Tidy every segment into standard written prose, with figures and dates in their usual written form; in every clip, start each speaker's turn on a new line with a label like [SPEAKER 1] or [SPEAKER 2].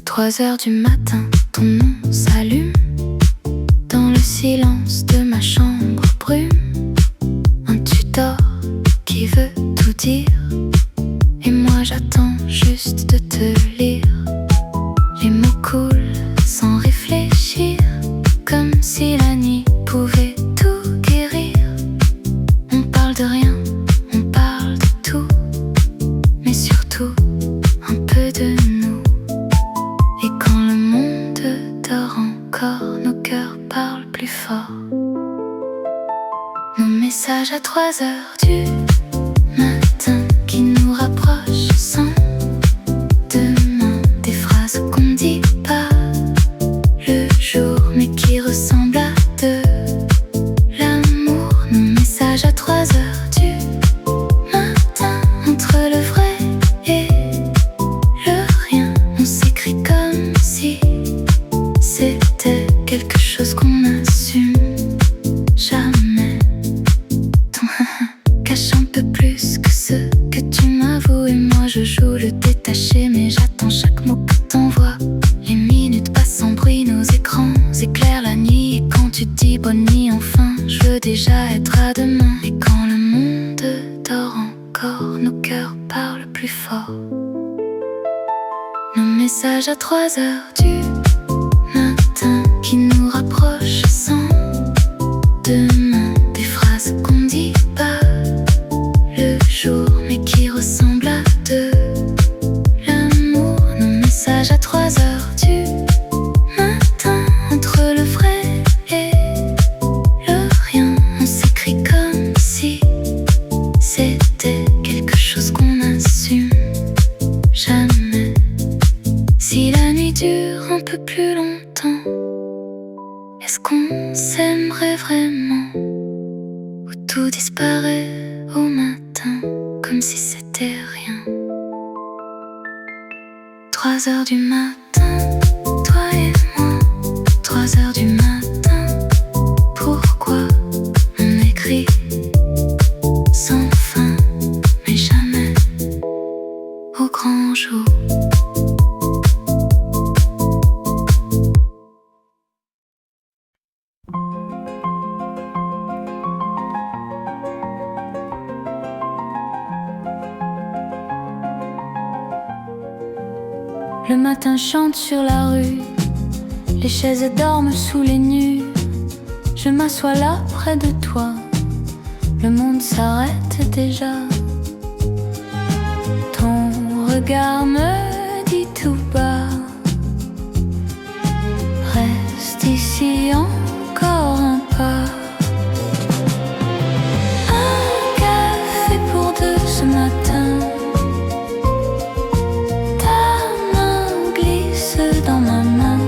[SPEAKER 1] 3h du matin, ton nom s'allume dans le silence de ma chambre brume. Un tuteur qui veut tout dire, et moi j'attends juste de te lire. Les mots coulent sans réfléchir, comme si la nuit pouvait tout guérir. On parle de rien, on parle de tout, mais surtout un peu de nous. Et quand le monde dort encore, nos cœurs parlent plus fort. Nos messages à 3h du matin qui nous rapprochent sans demain. Des phrases qu'on dit pas le jour, mais qui ressemblent à de l'amour. Nos messages à 3h du matin, entre le vrai et le rien. On s'écrit comme si c'était quelque chose qu'on assume jamais. Ton cache un peu plus que ce que tu m'avoues, et moi je joue le détaché, mais j'attends chaque mot que t'envoies. Les minutes passent en bruit, nos écrans éclairent la nuit, et quand tu dis bonne nuit enfin, je veux déjà être à demain. Et quand le monde dort encore, nos cœurs parlent plus fort. Nos messages à 3h du matin qui nous rapprochent sans demain. Des phrases qu'on dit pas le jour, mais qui ressemblent à de l'amour. Nos messages à 3h du matin, entre le vrai et le rien. On s'écrit comme si c'était quelque chose qu'on assume jamais. Si la nuit dure un peu plus longtemps, est-ce qu'on s'aimerait vraiment? Ou tout disparaît au matin, comme si c'était rien? 3h du matin, toi et moi. 3h du matin, pourquoi on écrit sans fin, mais jamais au grand jour? Le matin chante sur la rue, les chaises dorment sous les nues. Je m'assois là près de toi, le monde s'arrête déjà. Ton regard me dit tout bas, reste ici encore un pas. Un café pour deux ce matin, dans ma main.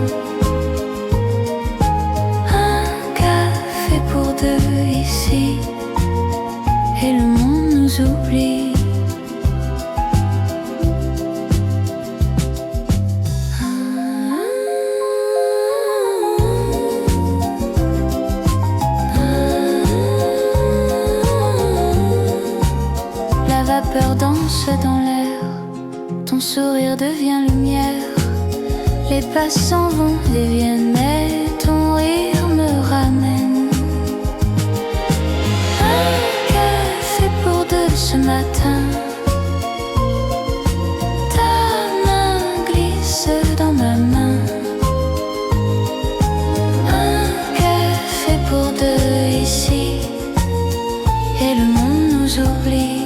[SPEAKER 1] Un café pour deux ici, et le monde nous oublie. La vapeur danse dans l'air, ton sourire devient lumière. Les passants vont et viennent, mais ton rire me ramène. Un café pour deux ce matin, ta main glisse dans ma main. Un café pour deux ici, et le monde nous oublie.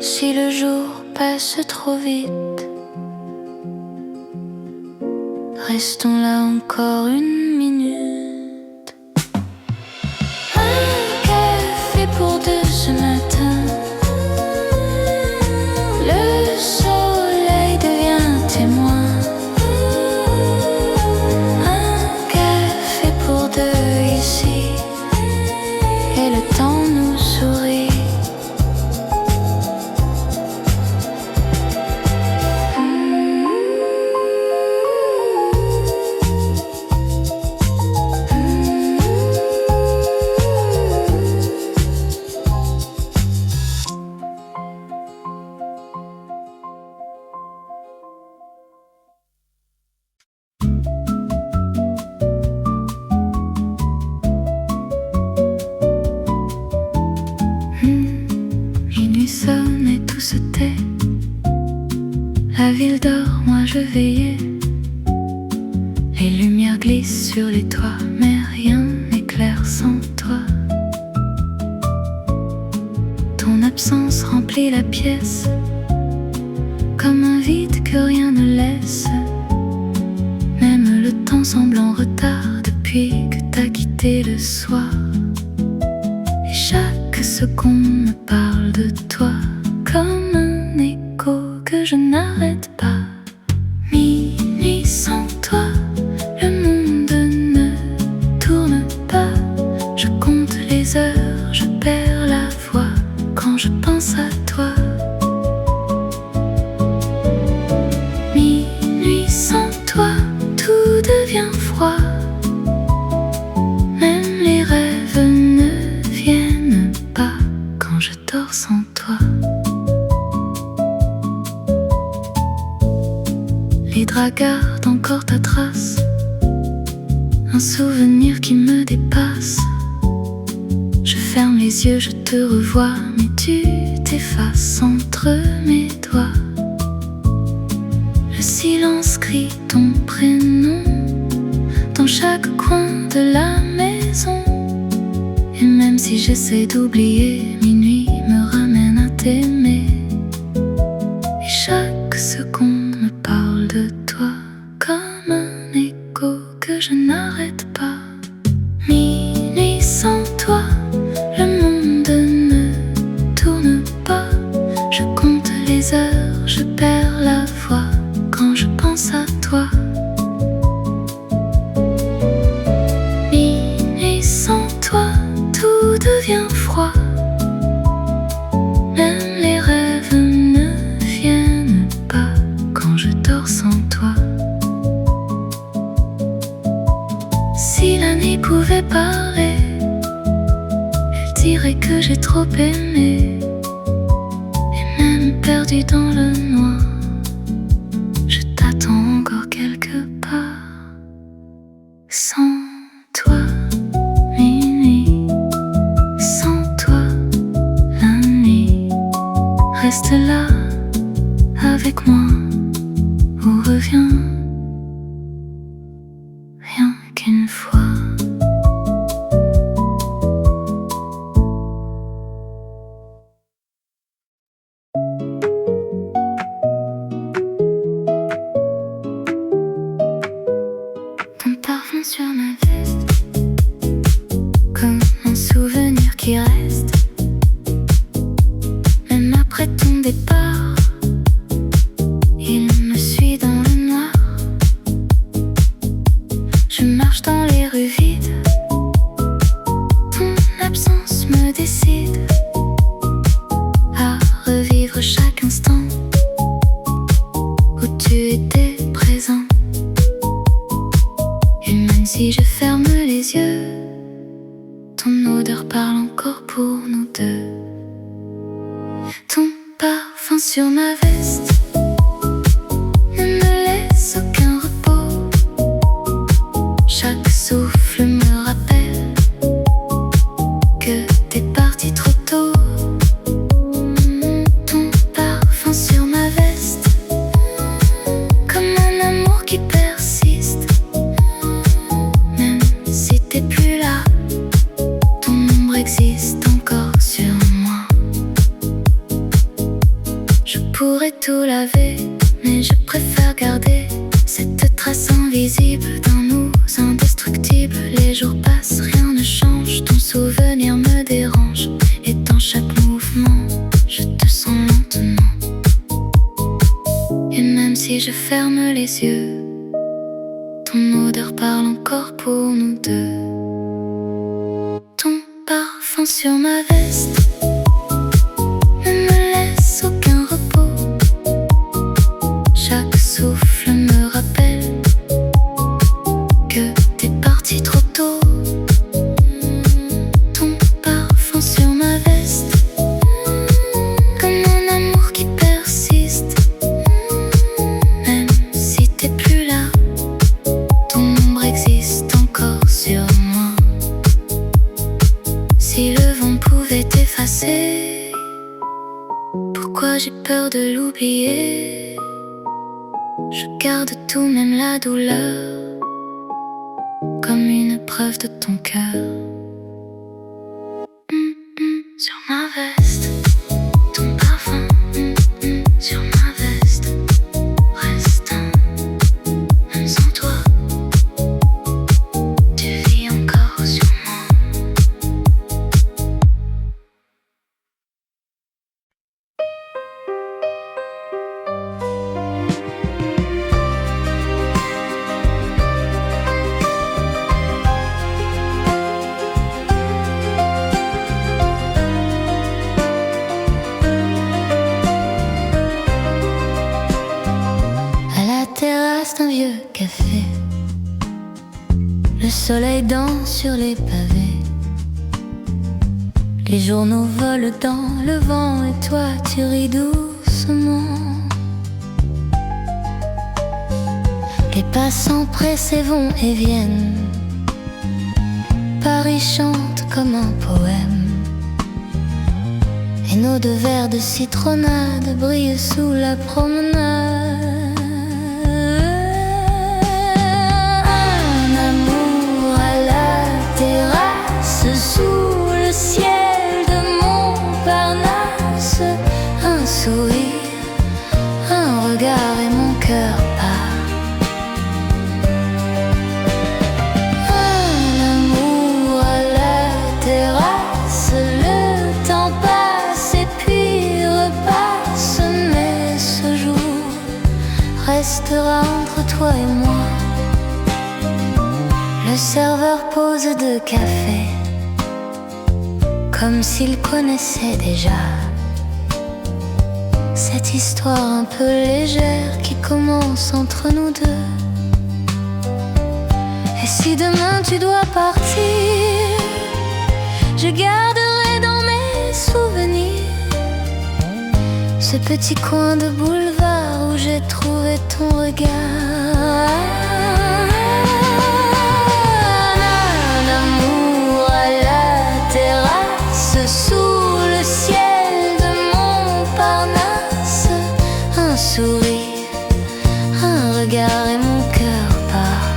[SPEAKER 1] Si le jour passe trop vite, restons là encore une minute. Un café pour deux ce matin, le soleil devient témoin. Un café pour deux ici, et le temps nous sourit. chantait. La ville dort, moi je veillais. Les lumières glissent sur les toits, mais rien n'est clair sans toi. Ton absence remplit la pièce, comme un vide que rien ne laisse. Même le temps semble en retard depuis que t'as quitté le soir. Et chaque seconde me parle de toi, comme un écho que je n'arrête pas. Minuit sans toi, le monde ne tourne pas. Je compte les heures, je perds la voix quand je pense à toi. Minuit sans toi, tout devient froid. Même les rêves ne viennent pas quand je dors sans toi. Les draps gardent encore ta trace, un souvenir qui me dépasse. Je ferme les yeux, je te revois, mais tu t'effaces entre mes doigts. Le silence crie ton prénom dans chaque coin de la maison. Et même si j'essaie d'oublier, minuit me ramène à t'aimer. Et chaque seconde me parle de toi, comme un écho que je n'arrête pas. Minuit sans toi, le monde ne tourne pas. Je compte les heures, je perds la voix quand je pense à toi. Minuit sans toi, tout devient froid. Même les rêves ne viennent pas quand je dors sans toi. Si l'année pouvait parler, elle dirait que j'ai trop aimé. Et même perdu dans le noir, je t'attends encore quelque part. Sans toi, minuit, sans toi, la nuit. Reste là avec moi ou reviens, rien qu'une fois. Ton parfum sur ma veste, comme un souvenir qui reste. Même après ton départ, il me suit dans le noir. Je marche dans les rues vides, ton absence me décide à revivre chaque instant où tu étais présent. Et même si je ferme les yeux, ton odeur parle encore pour nous deux. Ton parfum sur ma veste ne me laisse aucun repos. Chaque souffle me rappelle que t'es parti trop tôt. Ton parfum sur ma veste, comme un amour qui persiste. Même si t'es plus là, ton ombre existe encore sur moi. Je pourrais tout laver, mais je préfère garder cette trace invisible d'un nous indestructible. Les jours passent, rien ne change, ton souvenir me dérange. Et dans chaque mouvement, je te sens lentement. Et même si je ferme les yeux, ton odeur parle encore pour nous deux. Ton parfum sur ma veste ne me laisse aucun repos. Chaque souffle me rappelle que t'es parti trop tôt. Ton parfum sur ma veste, comme un amour qui persiste. Même si t'es plus là, ton ombre existe encore sur moi. Si le vent pouvait effacer peur de l'oublier. Je garde tout, même la douleur, comme une preuve de ton cœur. Sur ma veste, ton parfum. Sur ma veste, restant, même sans toi, tu vis encore sur moi. Un vieux café, le soleil danse sur les pavés, les journaux volent dans le vent et toi tu ris doucement. Les passants pressés vont et viennent, Paris chante comme un poème, et nos deux verres de citronnade brillent sous la promenade. Sous le ciel de Montparnasse, un sourire, un regard et mon cœur part. Un amour à la terrasse, le temps passe et puis repasse, mais ce jour restera entre toi et moi. Le serveur pose deux cafés, comme s'il connaissait déjà cette histoire un peu légère qui commence entre nous deux. Et si demain tu dois partir, je garderai dans mes souvenirs ce petit coin de boulevard où j'ai trouvé ton regard. Sous le ciel de Montparnasse, un sourire, un regard et mon cœur part.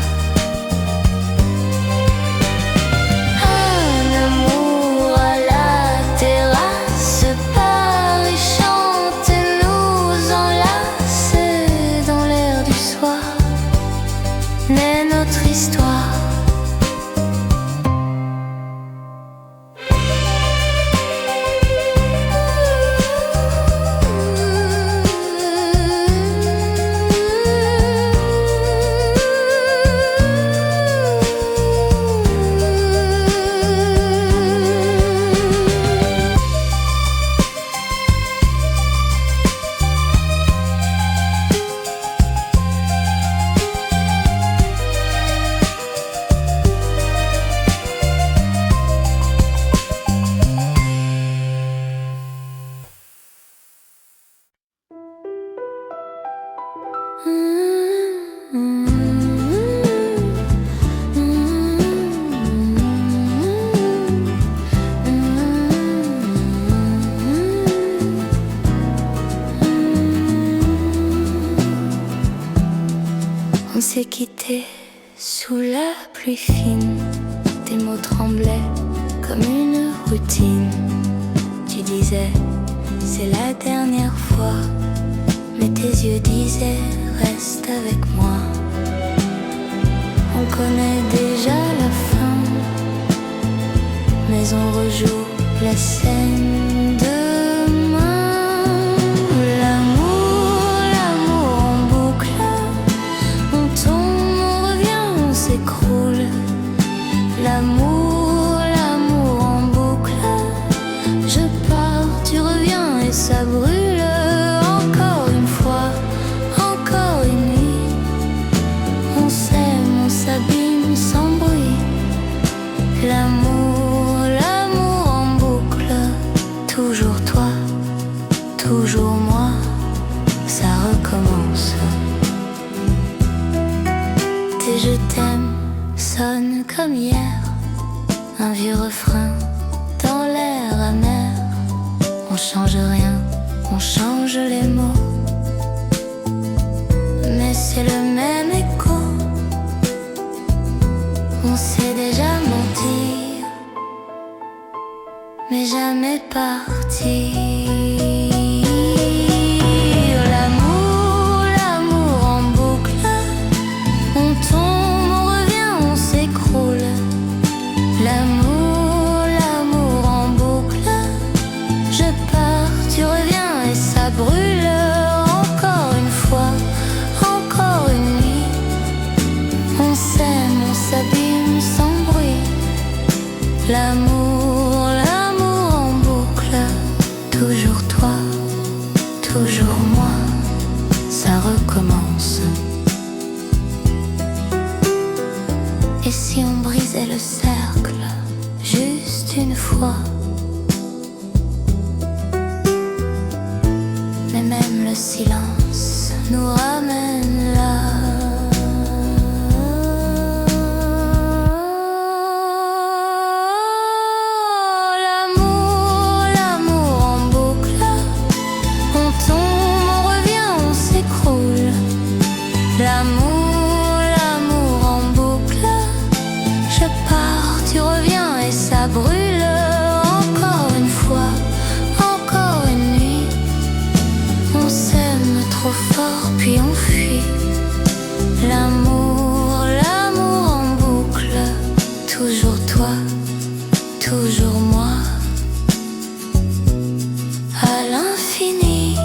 [SPEAKER 1] Un amour à la terrasse, Paris chante et nous enlace, et dans l'air du soir naît notre histoire. On s'est quitté sous la pluie fine, tes mots tremblaient comme une routine. Tu disais c'est la dernière fois, mais tes yeux disaient reste avec moi. On connaît déjà la fin, mais on rejoue la scène demain. L'amour en boucle, on tombe, on revient, on s'écroule. L'amour en boucle, je pars, tu reviens et ça brûle. Encore une fois, encore une nuit, on s'aime, on s'abîme sans bruit. L'amour en boucle, toujours toi, toujours moi, ça recommence. Tes je t'aime sonnent comme hier, un vieux refrain dans l'air amer. On change rien, On change les mots, mais c'est le même écho. On sait déjà mentir, mais jamais partir. L'amour, l'amour en boucle. On tombe, on revient, on s'écroule. L'amour, l'amour en boucle. Je pars, tu reviens et ça brûle. Encore une fois, encore une nuit. On s'aime, on s'abîme sans bruit. L'amour, l'amour en boucle. Toujours toi, toujours moi. Ça recommence. Et si on brisait le cercle juste une fois? Mais même le silence nous ramène là. L'amour, l'amour en boucle. On tombe, on revient, on s'écroule. L'amour, l'amour en boucle. Je pars, tu reviens et ça brûle. Encore une fois, encore une nuit. On s'aime trop fort puis on fuit. L'amour, l'amour en boucle. Toujours toi, toujours moi. À l'infini.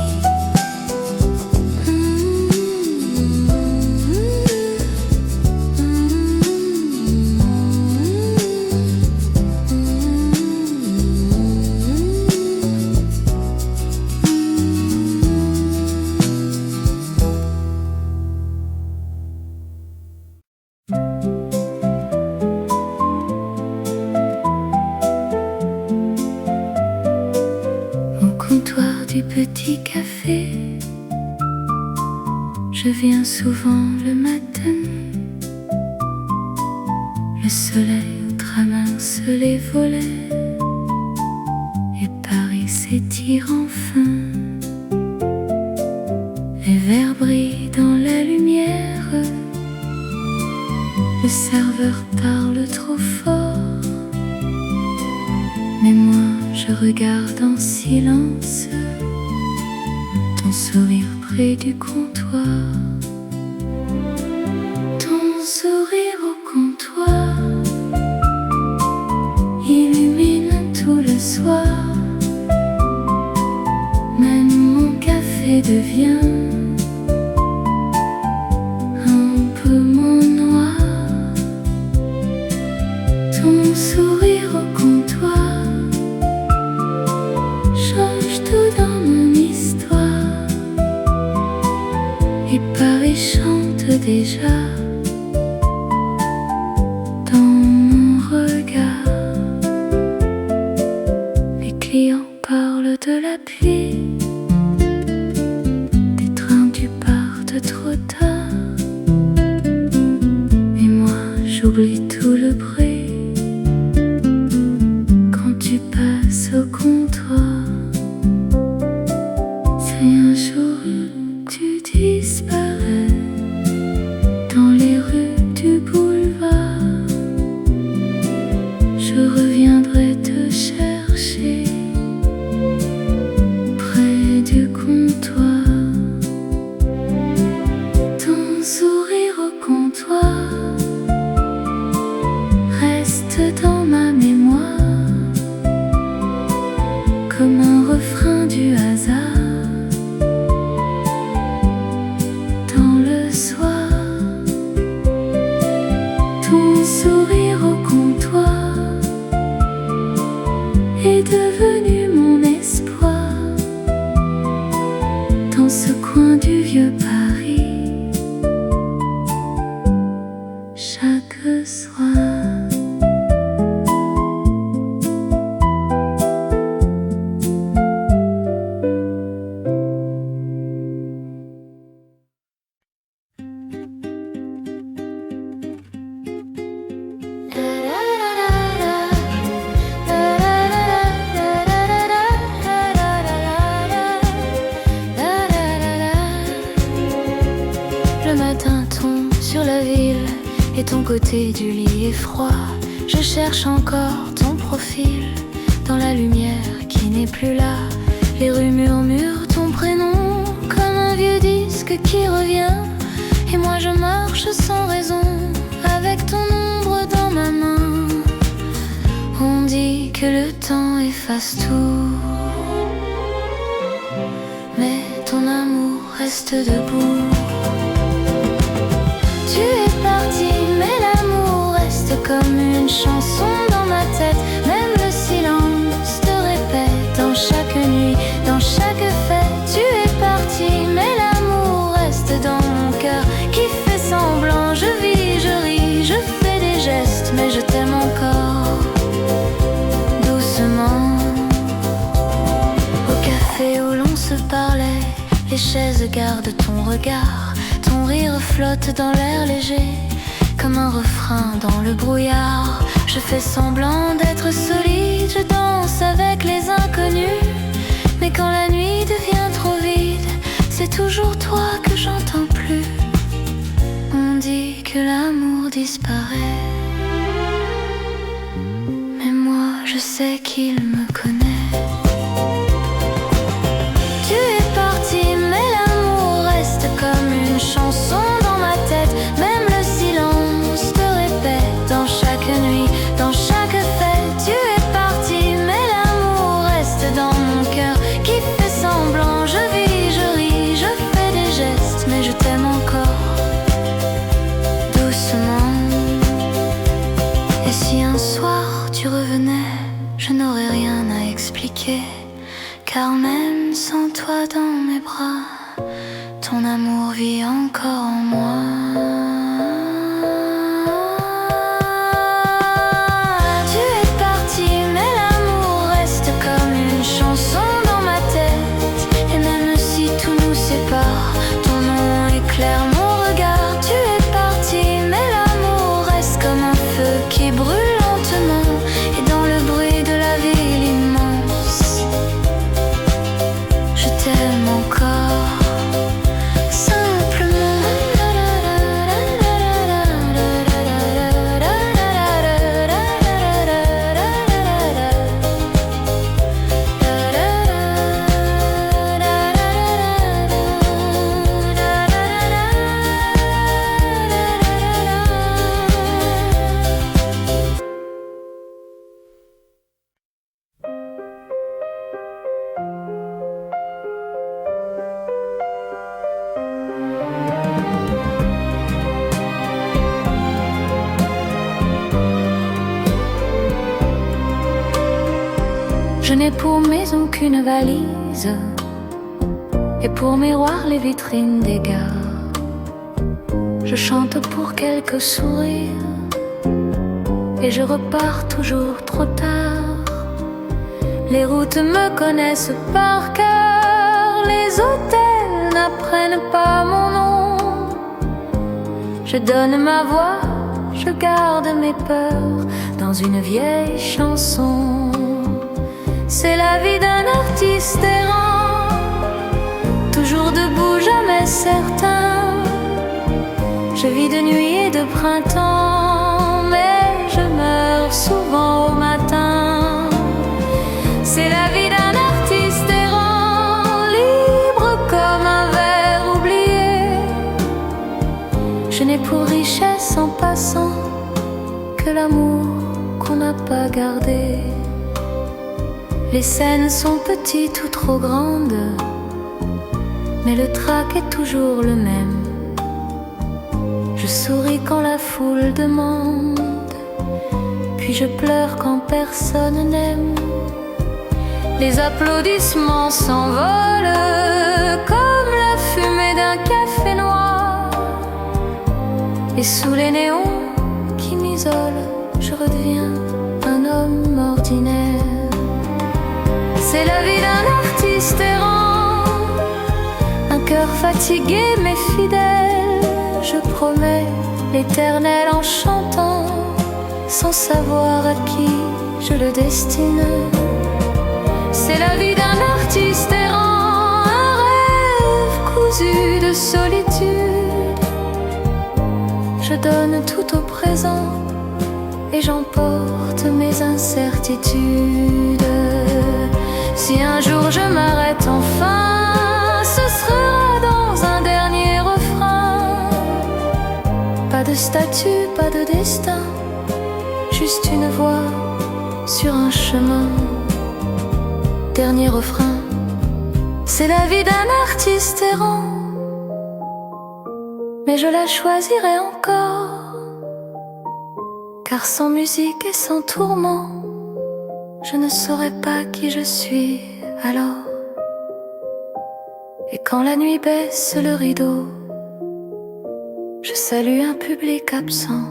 [SPEAKER 1] Au comptoir du petit café, je viens souvent le matin. Le soleil traverse les volets et Paris s'étire enfin. Les verres brillent dans la lumière. Le serveur parle trop fort, mais moi je regarde en silence ton sourire près du comptoir. Ton sourire au comptoir illumine tout le soir. Même mon café devient un peu moins noir. Ton sourire au comptoir change tout dans mon histoire. Et Paris chante déjà dans mon regard. Les clients parlent de la pluie, des trains qui partent trop tard. Et moi j'oublie tout le bruit quand tu passes au comptoir. C'est un jour tu disparais dans les rues du boulevard. Je reviendrai te chercher près du comptoir. Ton sourire au comptoir reste dans ma mémoire comme un refrain du hasard. Dans le soir, ton sourire au comptoir est devenu mon espoir. Dans ce coin du vieux Paris, chaque soir. sur la ville et ton côté du lit est froid. Je cherche encore ton profil dans la lumière qui n'est plus là. Les rues murmurent ton prénom comme un vieux disque qui revient. Et moi je marche sans raison avec ton ombre dans ma main. On dit que le temps efface tout, mais ton amour reste debout. Tu es parti, mais l'amour reste comme une chanson dans ma tête. Même le silence te répète dans chaque nuit, dans chaque fête. Tu es parti, mais l'amour reste dans mon cœur qui fait semblant. Je vis, je ris, je fais des gestes, mais je t'aime encore. Doucement, au café où l'on se parlait, les chaises gardent ton regard. Ton rire flotte dans l'air léger, comme un refrain dans le brouillard. Je fais semblant d'être solide, je danse avec les inconnus. Mais quand la nuit devient trop vide, c'est toujours toi que j'entends plus. On dit que l'amour disparaît, mais moi je sais qu'il me connaît. Tu es parti, mais l'amour reste comme une chanson dans ma tête. Même le silence te répète dans chaque nuit, dans chaque fête. Tu es parti, mais l'amour reste dans mon cœur qui fait semblant. Je vis, je ris, je fais des gestes, mais je t'aime encore. Doucement. Et si un soir tu revenais, je n'aurais rien à expliquer, car même sans toi dans mes bras, ton amour vit encore en moi. Tu es parti, mais l'amour reste comme une chanson dans ma tête. Et même si tout nous sépare, ton nom éclaire mon regard. Tu es parti, mais l'amour reste comme un feu qui brûle lentement. Et dans le bruit de la ville immense, je t'aime encore. Je n'ai pour maison qu'une valise, et pour miroir les vitrines des gares. Je chante pour quelques sourires, et je repars toujours trop tard. Les routes me connaissent par cœur, les hôtels n'apprennent pas mon nom. Je donne ma voix, je garde mes peurs dans une vieille chanson. C'est la vie d'un artiste errant, toujours debout, jamais certain. Je vis de nuit et de printemps, mais je meurs souvent au matin. C'est la vie d'un artiste errant, libre comme un ver oublié. Je n'ai pour richesse en passant que l'amour qu'on n'a pas gardé. Les scènes sont petites ou trop grandes, mais le trac est toujours le même. Je souris quand la foule demande, puis je pleure quand personne n'aime. Les applaudissements s'envolent comme la fumée d'un café noir. Et sous les néons qui m'isolent, je redeviens un homme ordinaire. C'est la vie d'un artiste errant, un cœur fatigué mais fidèle. Je promets l'éternel en chantant, sans savoir à qui je le destine. C'est la vie d'un artiste errant, un rêve cousu de solitude. Je donne tout au présent et j'emporte mes incertitudes. Si un jour je m'arrête enfin, ce sera dans un dernier refrain. Pas de statut, pas de destin, juste une voix sur un chemin. Dernier refrain, c'est la vie d'un artiste errant, mais je la choisirai encore, car sans musique et sans tourment, je ne saurais pas qui je suis alors. Et quand la nuit baisse le rideau, je salue un public absent.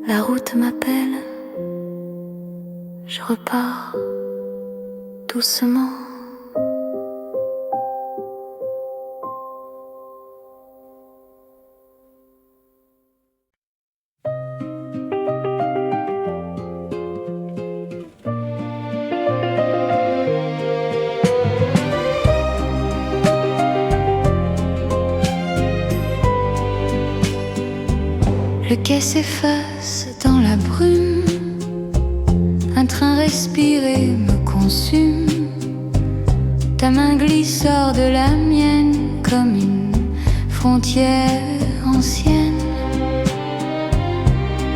[SPEAKER 1] La route m'appelle, je repars doucement. Le quai s'efface dans la brume, un train respiré me consume. Ta main glisse hors de la mienne comme une frontière ancienne.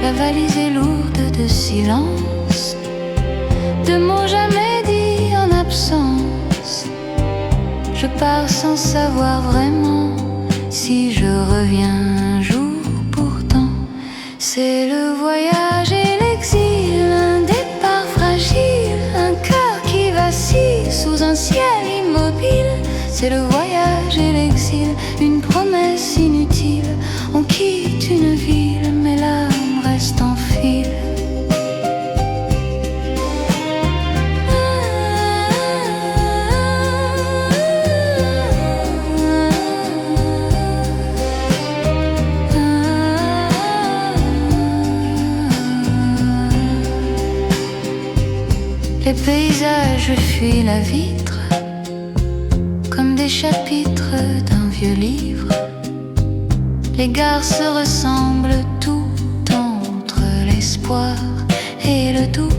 [SPEAKER 1] La valise est lourde de silence, de mots jamais dits en absence. Je pars sans savoir vraiment si je reviens un jour. C'est le voyage et l'exil, un départ fragile, un cœur qui vacille sous un ciel immobile. C'est le voyage et l'exil, une promesse inutile. On quitte une ville, mais l'âme reste en file. Les paysages fuient la vitre comme des chapitres d'un vieux livre. Les gares se ressemblent tout entre l'espoir et le doute.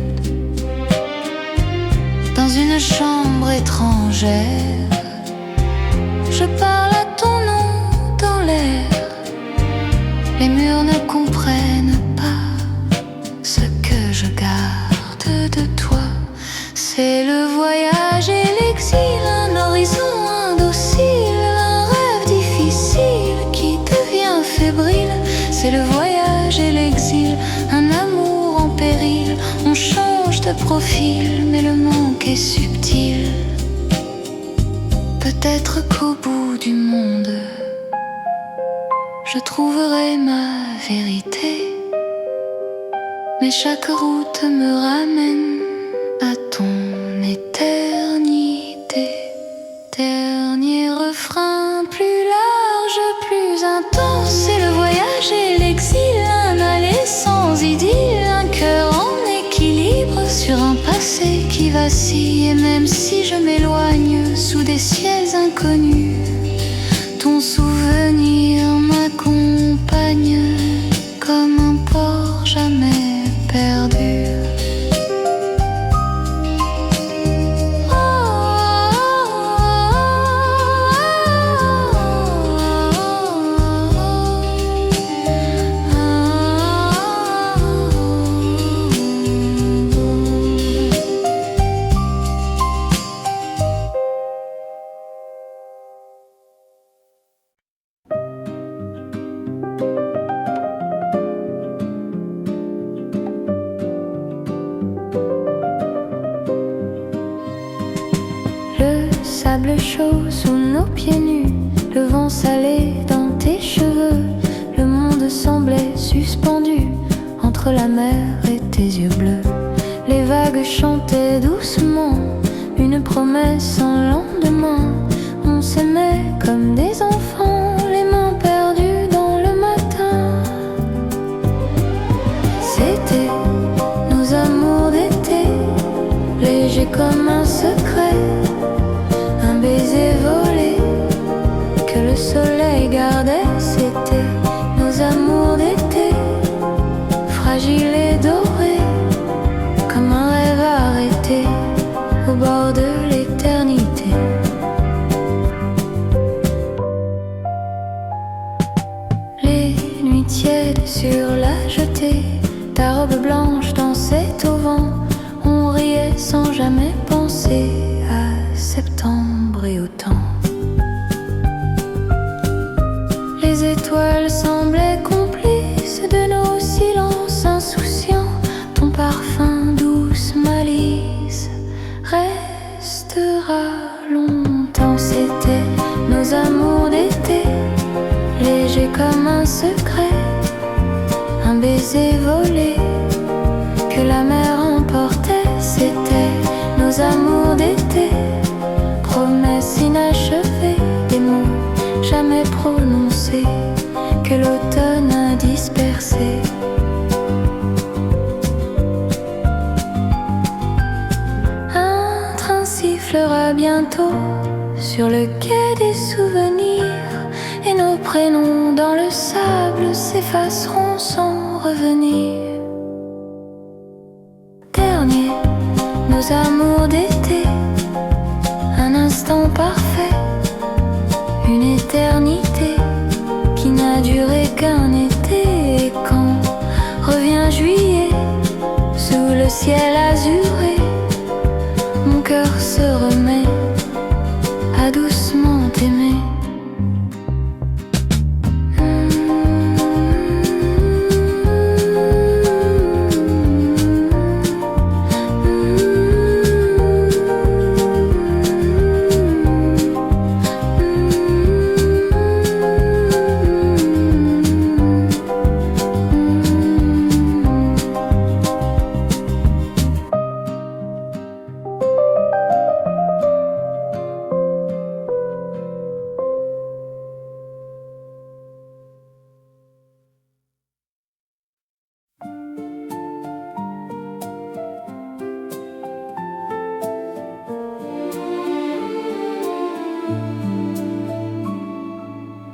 [SPEAKER 1] Dans une chambre étrangère, je parle à ton nom dans l'air. Les murs ne comprennent pas ce que je garde de toi. C'est le voyage et l'exil, un horizon indocile, un rêve difficile qui devient fébrile. C'est le voyage et l'exil, un amour en péril. On change de profil, mais le manque est subtil. Peut-être qu'au bout du monde, je trouverai ma vérité, mais chaque route me ramène à ton éternité. Dernier refrain, plus large, plus intense. C'est le voyage et l'exil, un aller sans idylle, un cœur en équilibre sur un passé qui vacille. Et même si je m'éloigne sous des ciels inconnus, ton souvenir m'accompagne comme un port jamais perdu. Sable chaud sous nos pieds nus, le vent salé dans tes cheveux. Le monde semblait suspendu entre la mer et tes yeux bleus. Les vagues chantaient doucement une promesse sans lendemain. On s'aimait comme des enfants, les mains perdues dans le matin. C'était nos amours d'été, légers comme un secret. Un baiser volé que le soleil gardait, c'était tiède sur la jetée. Ta robe blanche dansait au vent. On riait sans jamais penser à septembre et au temps. Les étoiles semblaient complices de nos silences insouciants. Ton parfum, douce malice, restera longtemps. C'était nos amours d'été, légers comme un secret, un baiser volé que la mer emportait. C'était nos amours d'été, promesses inachevées, des mots jamais prononcés que l'automne a dispersés. Un train sifflera bientôt sur le quai des souvenirs, et nos prénoms dans le sable s'effaceront sans revenir. Dernier, nos amours d'été, un instant parfait, une éternité qui n'a duré qu'un été. Et quand revient juillet, sous le ciel azuré, mon cœur se remet à doucement t'aimer.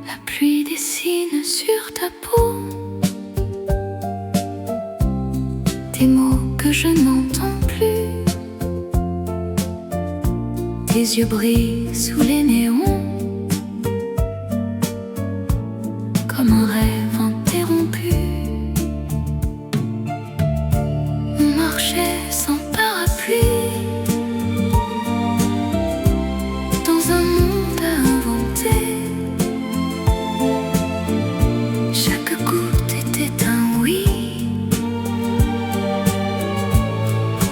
[SPEAKER 1] La pluie dessine sur ta peau des mots que je n'entends plus. Tes yeux brillent sous les néons comme un rêve interrompu. On marchait sans parapluie dans un monde à inventer. Chaque goutte était un oui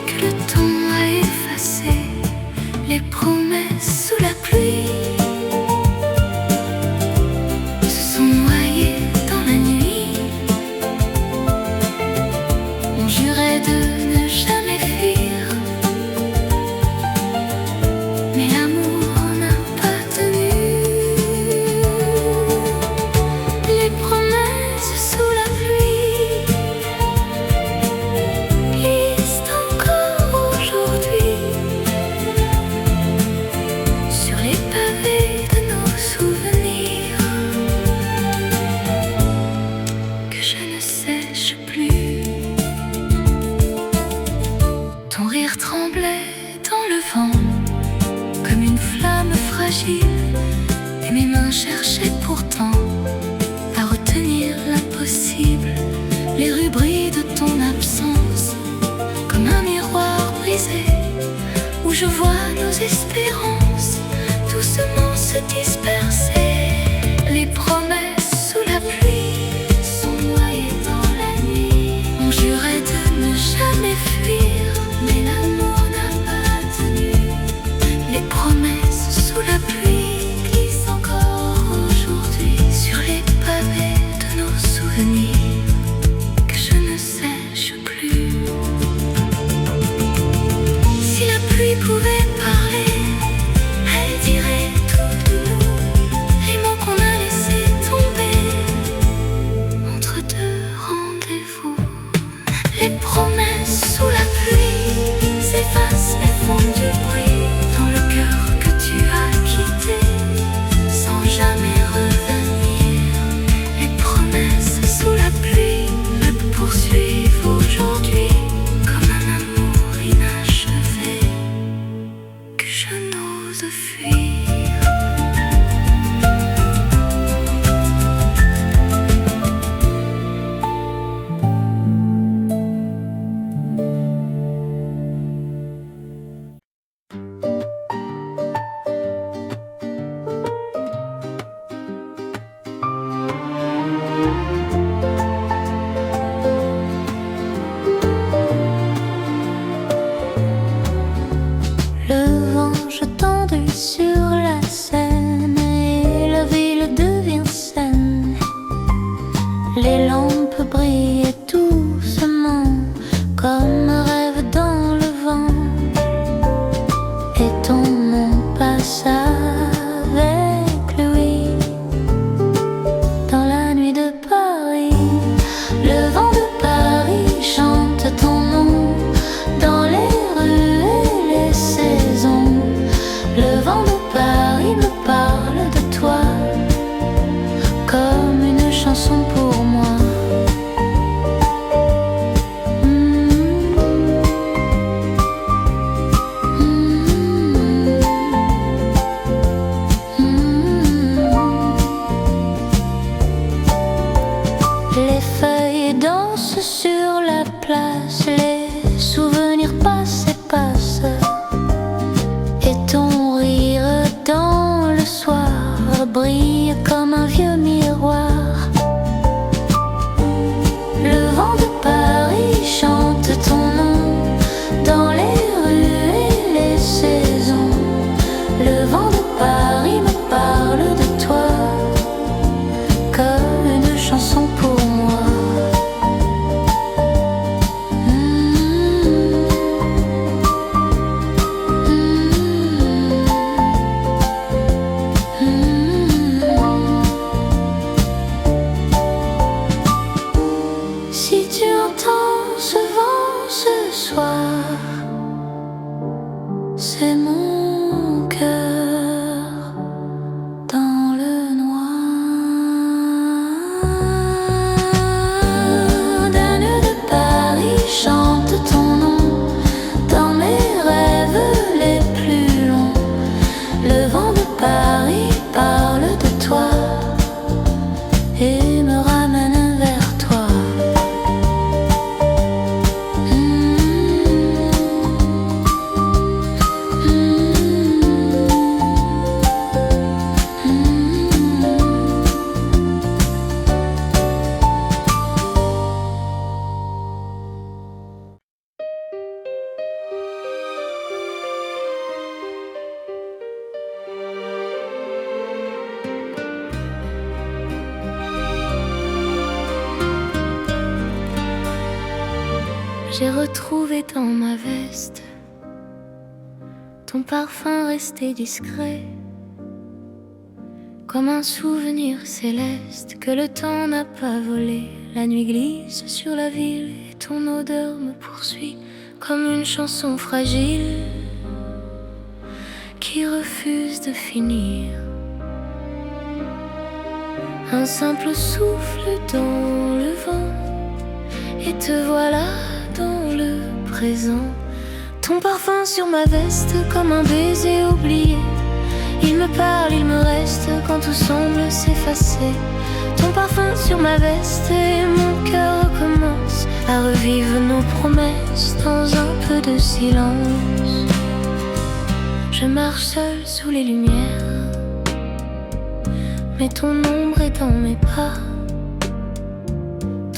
[SPEAKER 1] que le temps a effacé. Les promesses sous la pluie se sont noyées dans la nuit. On jurait de ne jamais fuir, mais l'amour n'a pas tenu. Les promesses sous la pluie glissent encore aujourd'hui sur les pavés de nos souvenirs que je ne sèche plus. Ton rire tremblait dans le vent comme une flamme fragile, et mes mains cherchaient pourtant à retenir l'impossible. Les rues brillent de ton absence comme un miroir brisé où je vois nos espérances doucement se disperser. Les promesses sous la pluie sont noyées dans la nuit. On jurait de ne jamais fuir, mais l'amour n'a pas tenu. Les promesses sous la pluie glissent encore aujourd'hui sur les pavés de nos souvenirs que je ne sèche plus. Si la pluie pouvait parler, elle dirait tout de nous. soir brille comme un vieux miroir. Le vent de Paris chante ton nom dans les rues et les saisons. Le vent de Paris me parle de toi comme une chanson pour moi. Si tu entends ce vent ce soir, c'est mon cœur dans le noir. D'un nœud de Paris chante ton nom dans mes rêves les plus longs. Le vent de Paris parle de toi et me ramène vers toi. J'ai retrouvé dans ma veste ton parfum resté discret, comme un souvenir céleste que le temps n'a pas volé. La nuit glisse sur la ville et ton odeur me poursuit comme une chanson fragile qui refuse de finir. Un simple souffle dans le vent et te voilà dans le présent. Ton parfum sur ma veste comme un baiser oublié. Il me parle, il me reste quand tout semble s'effacer. Ton parfum sur ma veste et mon cœur recommence à revivre nos promesses dans un peu de silence. Je marche seule sous les lumières, mais ton ombre est dans mes pas.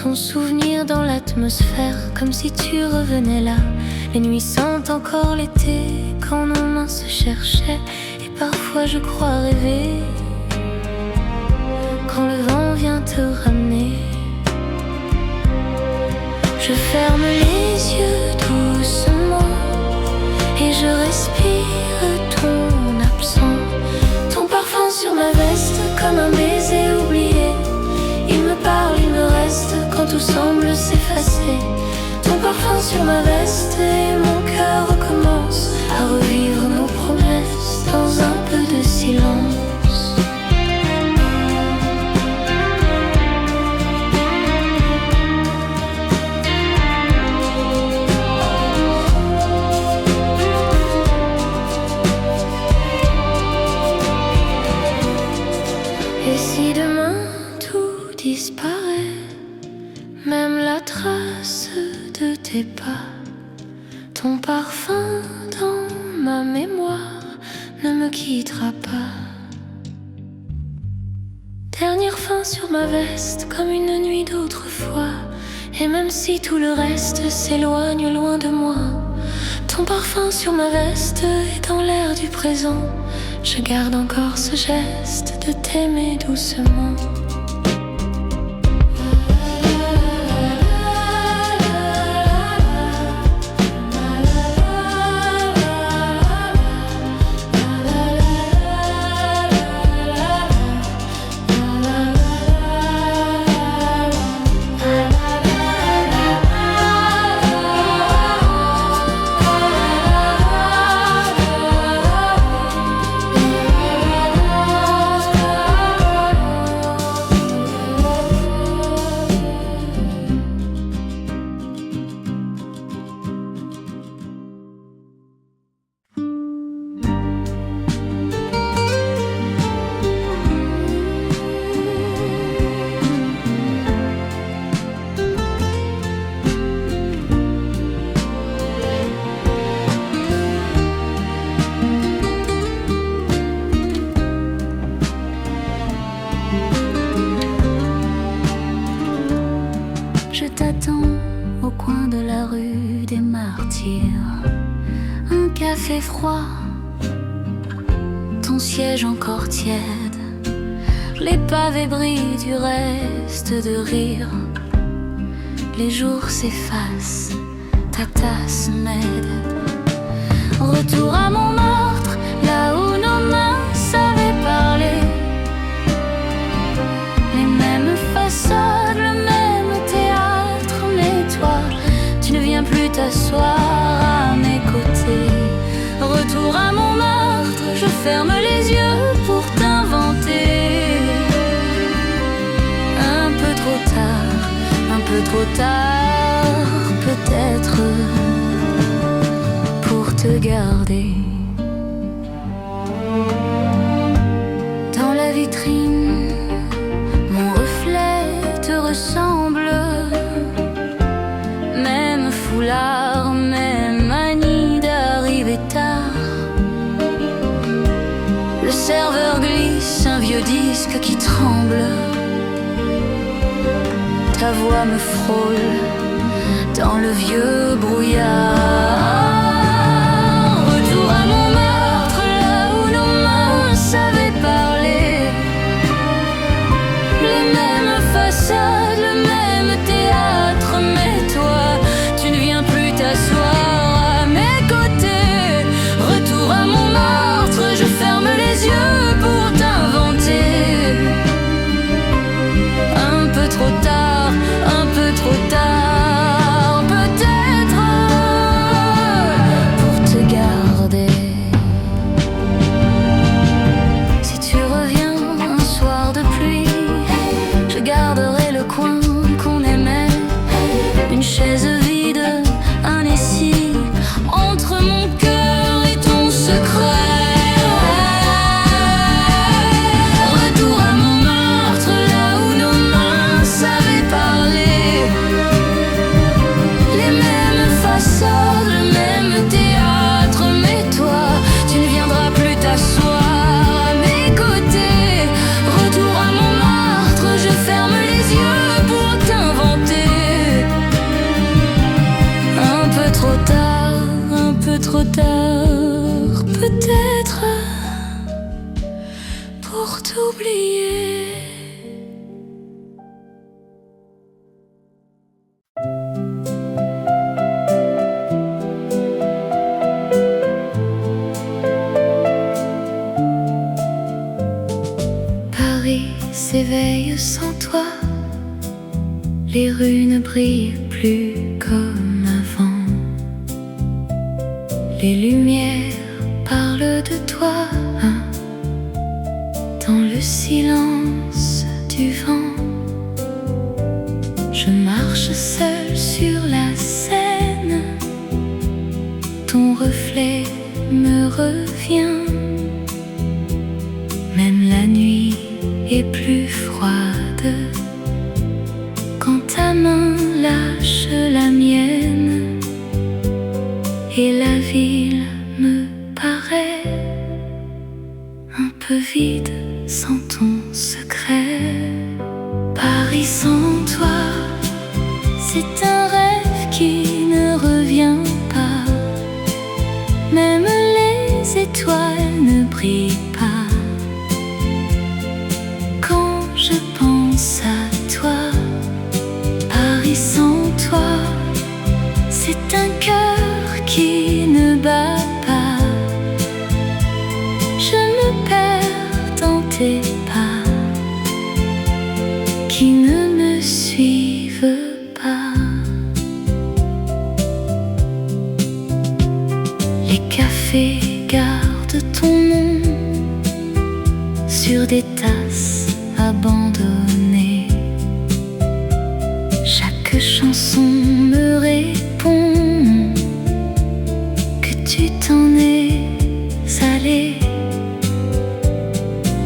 [SPEAKER 1] Ton souvenir dans l'atmosphère, comme si tu revenais là. Les nuits sentent encore l'été quand nos mains se cherchaient. Et parfois je crois rêver quand le vent vient te ramener. Je ferme les yeux doucement et je respire ton absent. Ton parfum sur ma veste comme un baiser oublié. Il me parle, il me reste quand tout semble s'effacer. Ton parfum sur ma veste et mon cœur recommence à revivre nos promesses dans un peu de silence. Et si demain tout disparaît, même la trace de tes pas, ton parfum dans ma mémoire ne me quittera pas. Dernière fin sur ma veste comme une nuit d'autrefois. Et même si tout le reste s'éloigne loin de moi, ton parfum sur ma veste est dans l'air du présent. Je garde encore ce geste de t'aimer doucement. la rue des Martyrs. Un café froid, ton siège encore tiède, les pavés brillent du reste de rire. Les jours s'effacent, ta tasse m'aide. Retour à Montmartre, là où nos mains savaient parler. Les mêmes façades, le même théâtre, mais toi, tu ne viens plus t'asseoir à mes côtés. Retour à Montmartre, je ferme les yeux pour t'inventer. Un peu trop tard, un peu trop tard, peut-être pour te garder. Dans la vitrine, mon reflet te ressemble. Même foulard, même manie d'arriver tard. Le serveur glisse un vieux disque qui tremble. Ta voix me frôle dans le vieux brouillard. Retour à Montmartre, là où nos mains savaient parler. Les mêmes façades, le même théâtre, mais toi, tu ne viens plus t'asseoir à mes côtés. Retour à Montmartre, je ferme les yeux pour t'inventer. Un peu trop tard, un peu trop tard, peut-être pour te garder. Si tu reviens un soir de pluie, je garderai le coin qu'on aimait. Une chaise vide, un essie entre mon cœur et ton secret. Retour à Montmartre, là où nos mains savaient parler. Les mêmes façades, le même théâtre, mais toi, tu ne viendras plus t'asseoir à mes côtés. Retour à Montmartre, je ferme les yeux pour t'inventer. Un peu trop tard, un peu trop tard, peut-être pour t'oublier. Paris s'éveille sans toi. Les rues ne brillent plus comme avant. Les lumières parlent de toi, hein, dans le silence du vent. Je marche seule sur la Seine. Ton reflet me revient. Même la nuit est plus froide quand ta main lâche la mienne. Et la ville me paraît un peu vide sans ton secret. Paris sans toi, c'est un rêve qui ne revient pas. Même les étoiles ne brillent pas. Quand je pense à toi, Paris sans toi, c'est un cœur qui ne bat pas. Je me perds dans tes pas qui ne me suivent pas. Les cafés gardent ton nom sur des tasses abandonnées. Chaque chanson me répond que tu t'en es allé.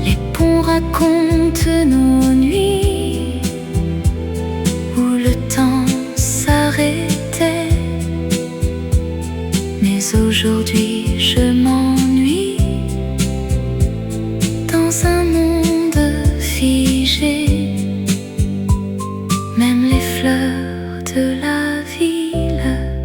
[SPEAKER 1] Les ponts racontent nos nuits où le temps s'arrêtait. Mais aujourd'hui je m'ennuie dans un monde figé. Même les fleurs de la ville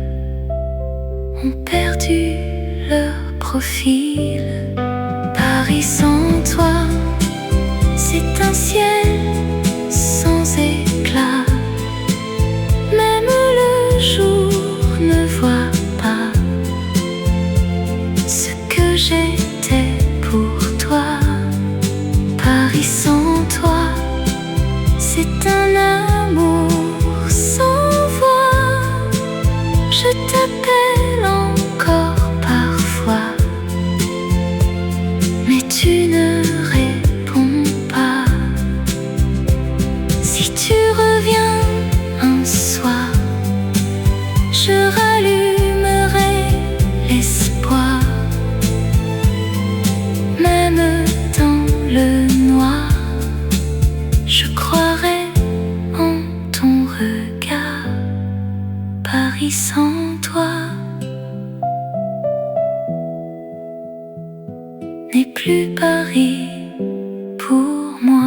[SPEAKER 1] sans toi. C'est un amour sans voix. Je t'appelle encore parfois, mais tu ne réponds pas. Si tu reviens un soir, je rallumerai l'espoir. Même dans le noir, je croirai en ton regard. Paris sans toi n'est plus Paris pour moi.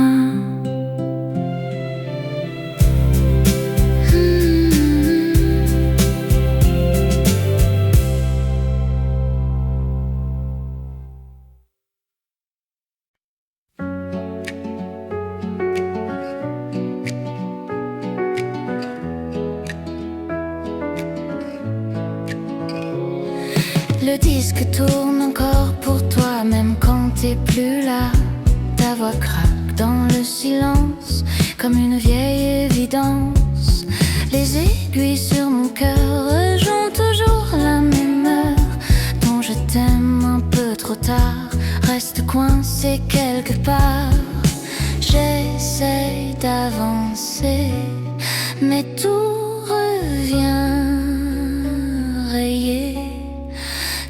[SPEAKER 1] Le disque tourne encore pour toi, même quand t'es plus là. Ta voix craque dans le silence, comme une vieille évidence. Les aiguilles sur mon cœur rejouent toujours la même heure. Dont je t'aime un peu trop tard, reste coincé quelque part. J'essaye d'avancer, mais tout revient rayé.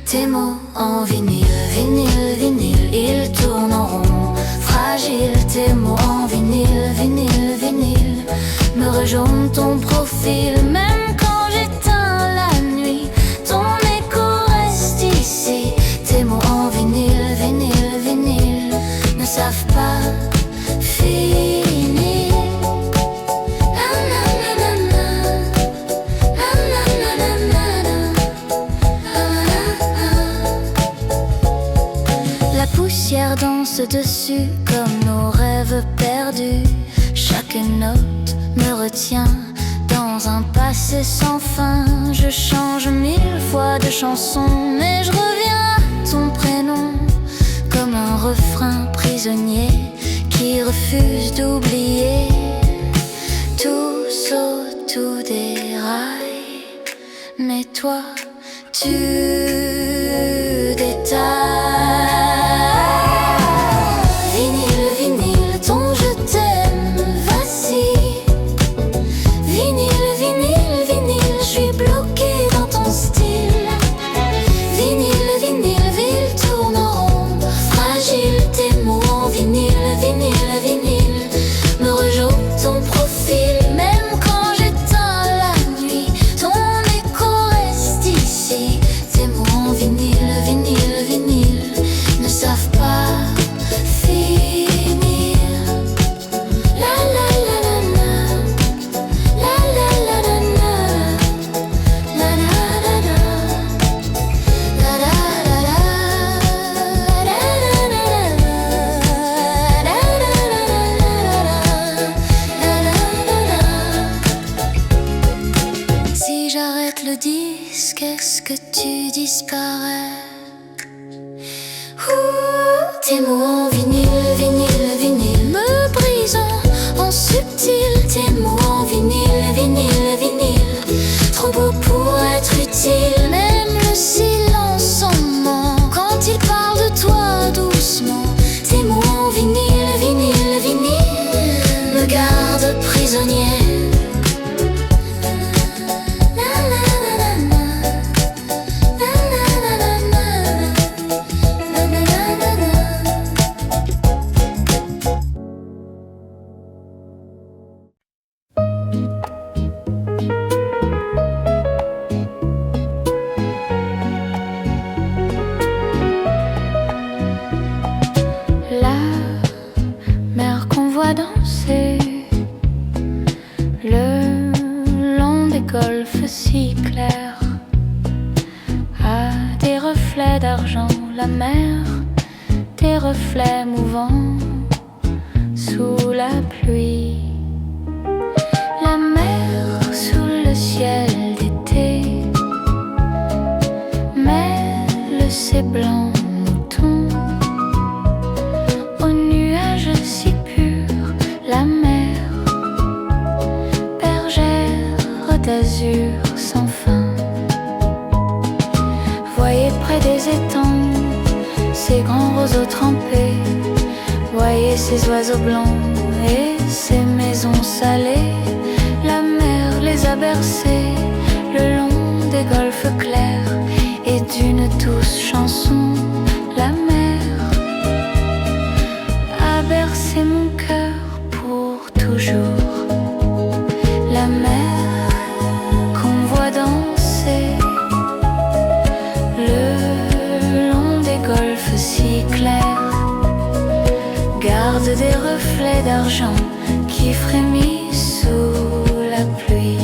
[SPEAKER 1] Tes mots en vinyle, vinyle, vinyle, ils tournent en rond, fragiles. Tes mots en vinyle, vinyle, vinyle, me rejoignent ton profil. Même quand j'éteins la nuit, ton écho reste ici. Tes mots en vinyle, vinyle, vinyle, ne savent pas finir. Poussière danse dessus comme nos rêves perdus. Chaque note me retient dans un passé sans fin. Je change 1000 fois de chanson, mais je reviens à ton prénom comme un refrain prisonnier qui refuse d'oublier. Tout saute, tout déraille, mais toi tu détailles. Qu'est-ce que tu disparais? Tes mots en vinyle, vinyle, vinyle, me brisant en subtil. Tes mots en vinyle, vinyle, vinyle, trop beau pour être utile. Même le silence en ment quand il parle de toi doucement. Tes mots en vinyle, vinyle, vinyle, me gardent prisonnier. Danser le long des golfes si clairs, à des reflets d'argent, la mer, des reflets mouvants sous la pluie, la mer sous le ciel d'été, mais le ciel blanc mouton aux nuages si d'azur sans fin. Voyez près des étangs ces grands roseaux trempés. Voyez ces oiseaux blancs et ces maisons salées. La mer les a bercés le long des golfes clairs, et d'une douce chanson, la mer a bercé mon cœur pour toujours. La mer qu'on voit danser le long des golfes si clairs garde des reflets d'argent qui frémissent sous la pluie.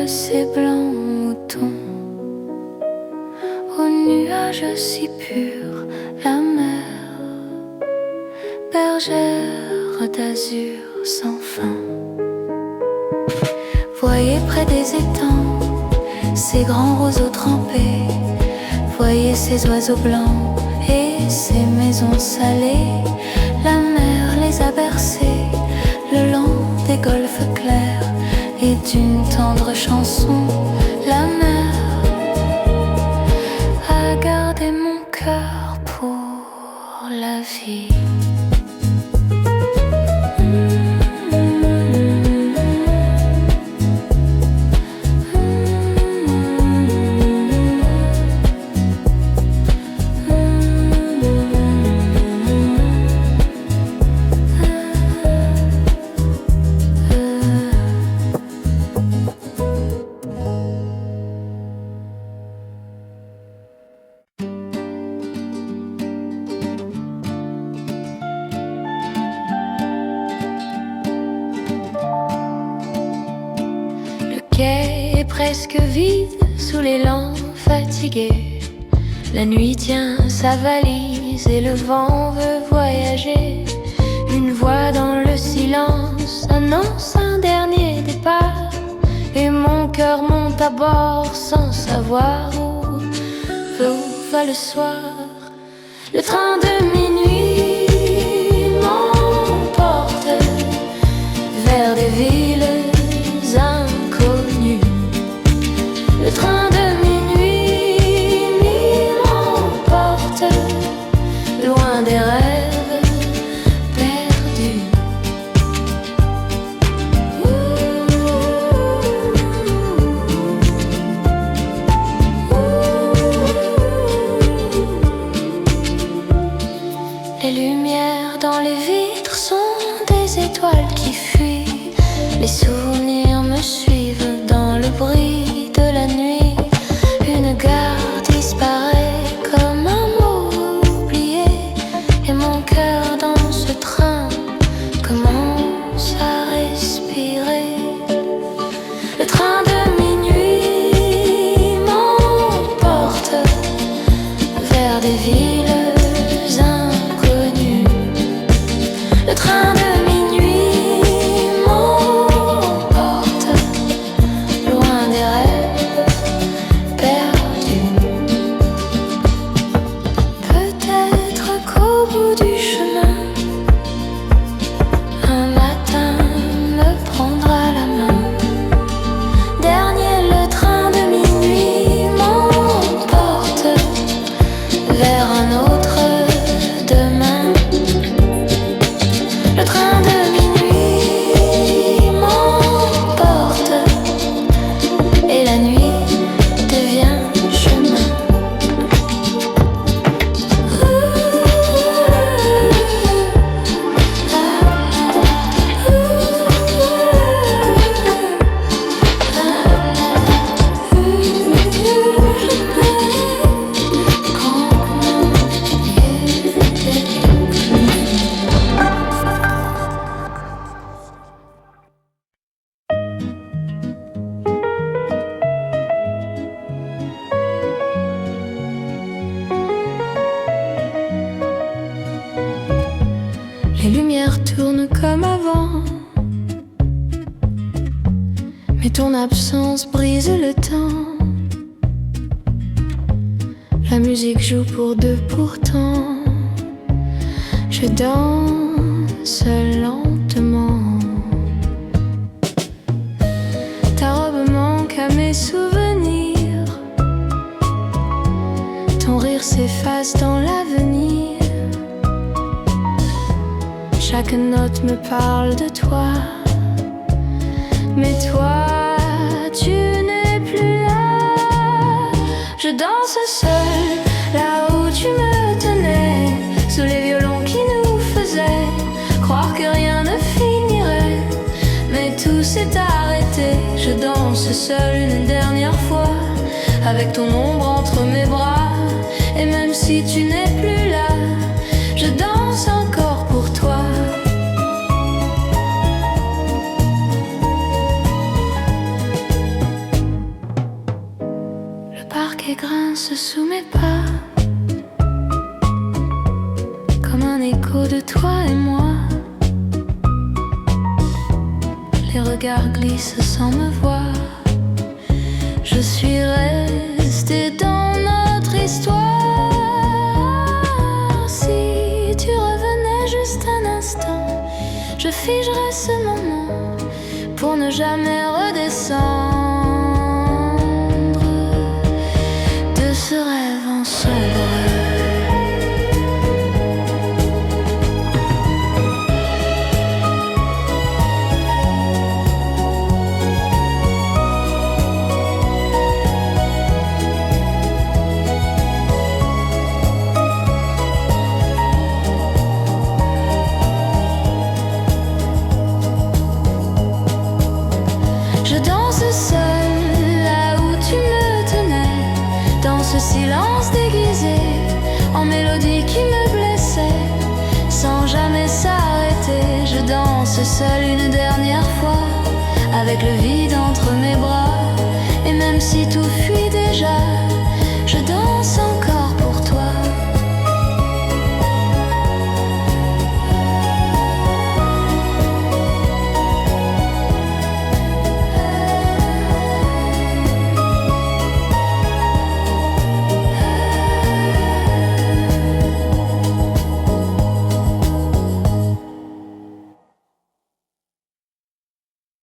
[SPEAKER 1] Ces blancs moutons aux nuages si purs, la mer, bergère d'azur sans fin. Voyez près des étangs ces grands roseaux trempés. Voyez ces oiseaux blancs et ces maisons salées. La mer les a bercés le long des golfes clairs, et d'une tendre chanson, la mer a gardé mon cœur pour la vie. Presque vide sous l'élan fatigué. La nuit tient sa valise et le vent veut voyager. Une voix dans le silence annonce un dernier départ, et mon cœur monte à bord sans savoir où va le soir. Le train de minuit m'emporte vers des villes inconnues. Le train de minuit m'emporte loin des rêves perdus. Les lumières dans les vitres sont des étoiles qui fuient. Les souvenirs me suivent dans le bruit de la nuit. Une gare disparaît comme un mot oublié, et mon cœur dans ce train commence à respirer. Le train de minuit m'emporte vers des villes inconnues. Le train de minuit m'emporte comme avant. Mais ton absence brise le temps. La musique joue pour deux pourtant. Je danse lentement. Ta robe manque à mes souvenirs. Ton rire s'efface dans l'avenir. Chaque note me parle de toi. Mais toi, tu n'es plus là. Je danse seule, là où tu me tenais, sous les violons qui nous faisaient croire que rien ne finirait. Mais tout s'est arrêté. Je danse seule une dernière fois, avec ton ombre entre mes bras. Et même si tu n'es plus là, je danse encore pour toi. Le parquet grince sous mes pas, comme un écho de toi et moi. Les regards glissent sans me voir. Je suis restée dans notre histoire. Si tu revenais juste un instant, je figerais ce moment pour ne jamais redescendre de ce rêve en sombre. Je danse seule là où tu me tenais, dans ce silence déguisé, en mélodie qui me blessait, sans jamais s'arrêter. Je danse seule une dernière fois, avec le vide entre mes bras. Et même si tout fuit déjà,